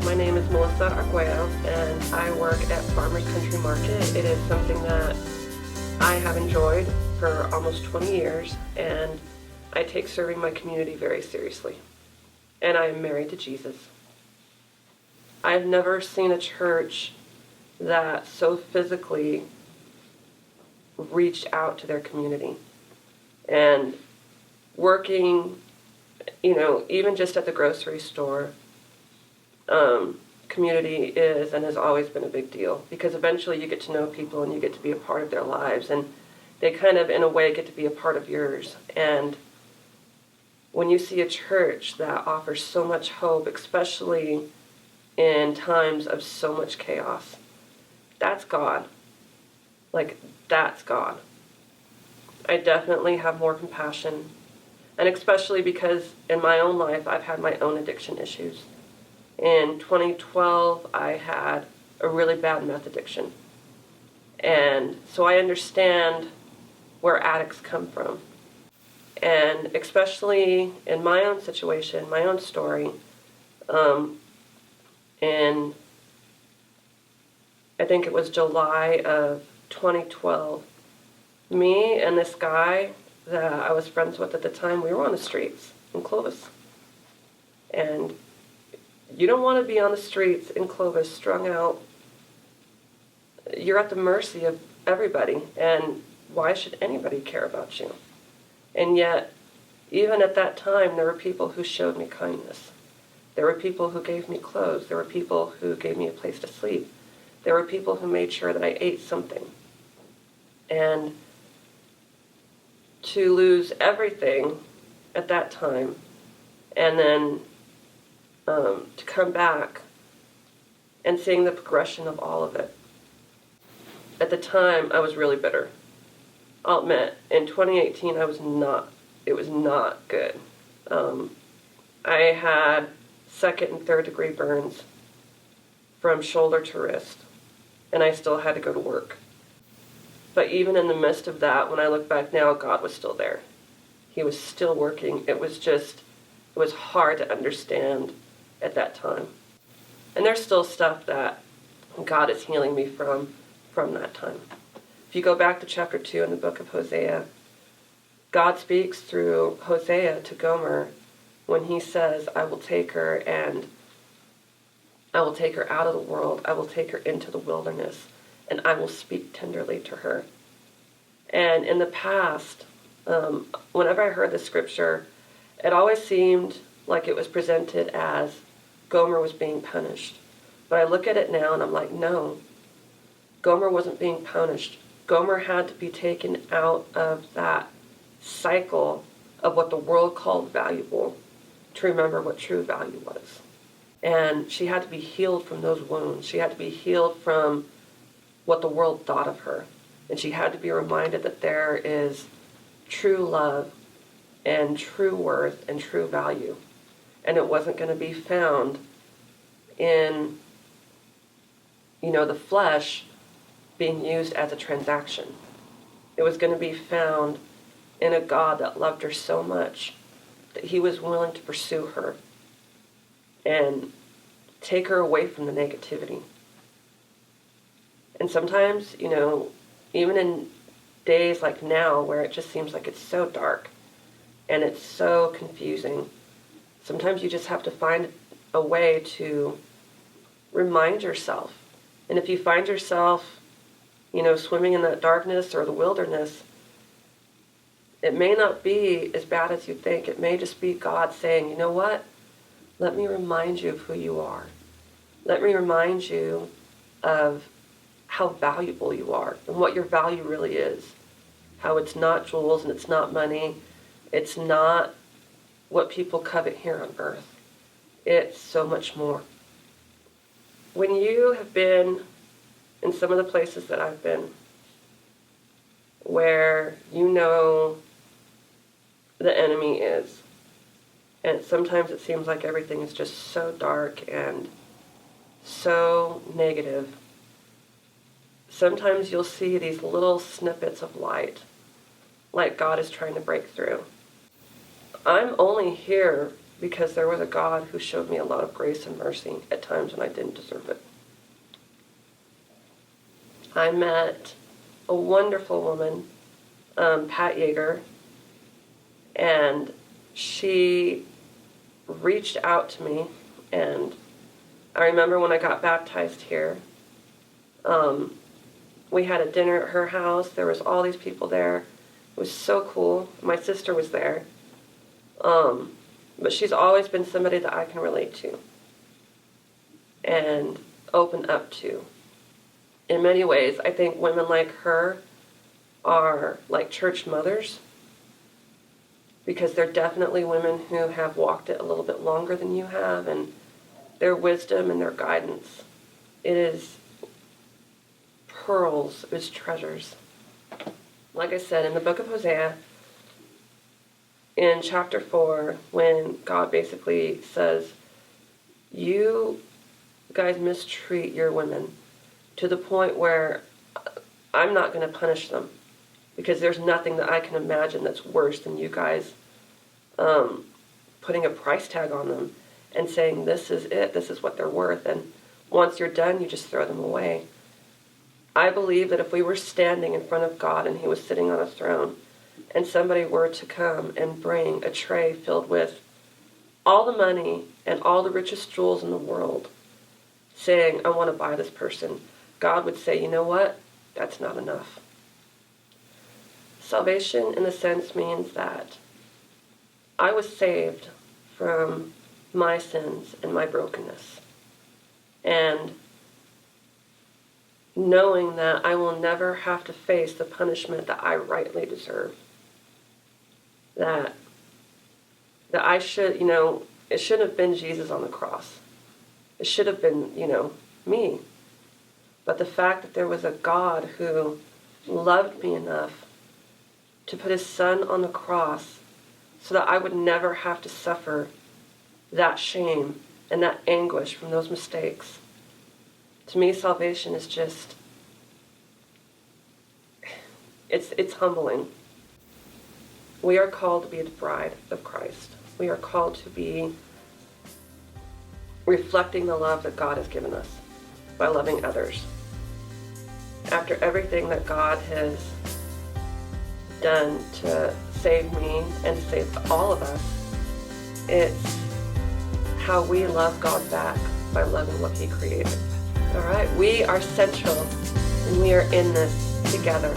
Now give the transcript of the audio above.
My name is Melissa Arguello, and I work at Farmers Country Market. It is something that I have enjoyed for almost 20 years, and I take serving my community very seriously. And I am married to Jesus. I've never seen a church that so physically reached out to their community. And working, even just at the grocery store, community is and has always been a big deal, because eventually you get to know people and you get to be a part of their lives, and they kind of, in a way, get to be a part of yours. And when you see a church that offers so much hope, especially in times of so much chaos, that's God. That's God. I definitely have more compassion, and especially because in my own life I've had my own addiction issues. In 2012, I had a really bad meth addiction. And so I understand where addicts come from. And especially in my own situation, my own story, in, I think it was July of 2012, me and this guy that I was friends with at the time, we were on the streets in Clovis. And you don't want to be on the streets in Clovis strung out. You're at the mercy of everybody, and why should anybody care about you? And yet, even at that time, there were people who showed me kindness. There were people who gave me clothes. There were people who gave me a place to sleep. There were people who made sure that I ate something. And to lose everything at that time, and then to come back and seeing the progression of all of it. At the time, I was really bitter. I'll admit, in 2018, it was not good. I had second and third degree burns from shoulder to wrist, and I still had to go to work. But even in the midst of that, when I look back now, God was still there. He was still working. It was hard to understand at that time. And there's still stuff that God is healing me from that time. If you go back to chapter 2 in the book of Hosea, God speaks through Hosea to Gomer when he says, I will take her out of the world. I will take her into the wilderness, and I will speak tenderly to her. And in the past, whenever I heard the scripture, it always seemed like it was presented as Gomer was being punished. But I look at it now and I'm like, no, Gomer wasn't being punished. Gomer had to be taken out of that cycle of what the world called valuable to remember what true value was. And she had to be healed from those wounds. She had to be healed from what the world thought of her. And she had to be reminded that there is true love and true worth and true value. And it wasn't going to be found in, the flesh being used as a transaction. It was going to be found in a God that loved her so much that he was willing to pursue her and take her away from the negativity. And sometimes, even in days like now where it just seems like it's so dark and it's so confusing, sometimes you just have to find a way to remind yourself. And if you find yourself, swimming in that darkness or the wilderness, it may not be as bad as you think. It may just be God saying, you know what? Let me remind you of who you are. Let me remind you of how valuable you are and what your value really is. How it's not jewels and it's not money. It's not what people covet here on earth. It's so much more. When you have been in some of the places that I've been, where the enemy is, and sometimes it seems like everything is just so dark and so negative, sometimes you'll see these little snippets of light, like God is trying to break through. I'm only here because there was a God who showed me a lot of grace and mercy at times when I didn't deserve it. I met a wonderful woman, Pat Yeager, and she reached out to me, and I remember when I got baptized here, we had a dinner at her house. There was all these people there. It was so cool. My sister was there. But she's always been somebody that I can relate to and open up to. In many ways, I think women like her are like church mothers, because they're definitely women who have walked it a little bit longer than you have, and their wisdom and their guidance, it is pearls, it is treasures. Like I said, in the book of Hosea, in chapter 4, when God basically says, you guys mistreat your women to the point where I'm not going to punish them, because there's nothing that I can imagine that's worse than you guys putting a price tag on them and saying, this is it, this is what they're worth, and once you're done, you just throw them away. I believe that if we were standing in front of God and he was sitting on a throne, and somebody were to come and bring a tray filled with all the money and all the richest jewels in the world, saying, I want to buy this person, God would say, you know what? That's not enough. Salvation, in a sense, means that I was saved from my sins and my brokenness. And knowing that I will never have to face the punishment that I rightly deserve. That I should, it shouldn't have been Jesus on the cross. It should have been, me. But the fact that there was a God who loved me enough to put his son on the cross so that I would never have to suffer that shame and that anguish from those mistakes. To me, salvation is just, it's humbling. We are called to be the bride of Christ. We are called to be reflecting the love that God has given us by loving others. After everything that God has done to save me and to save all of us, it's how we love God back by loving what he created. All right, we are central, and we are in this together.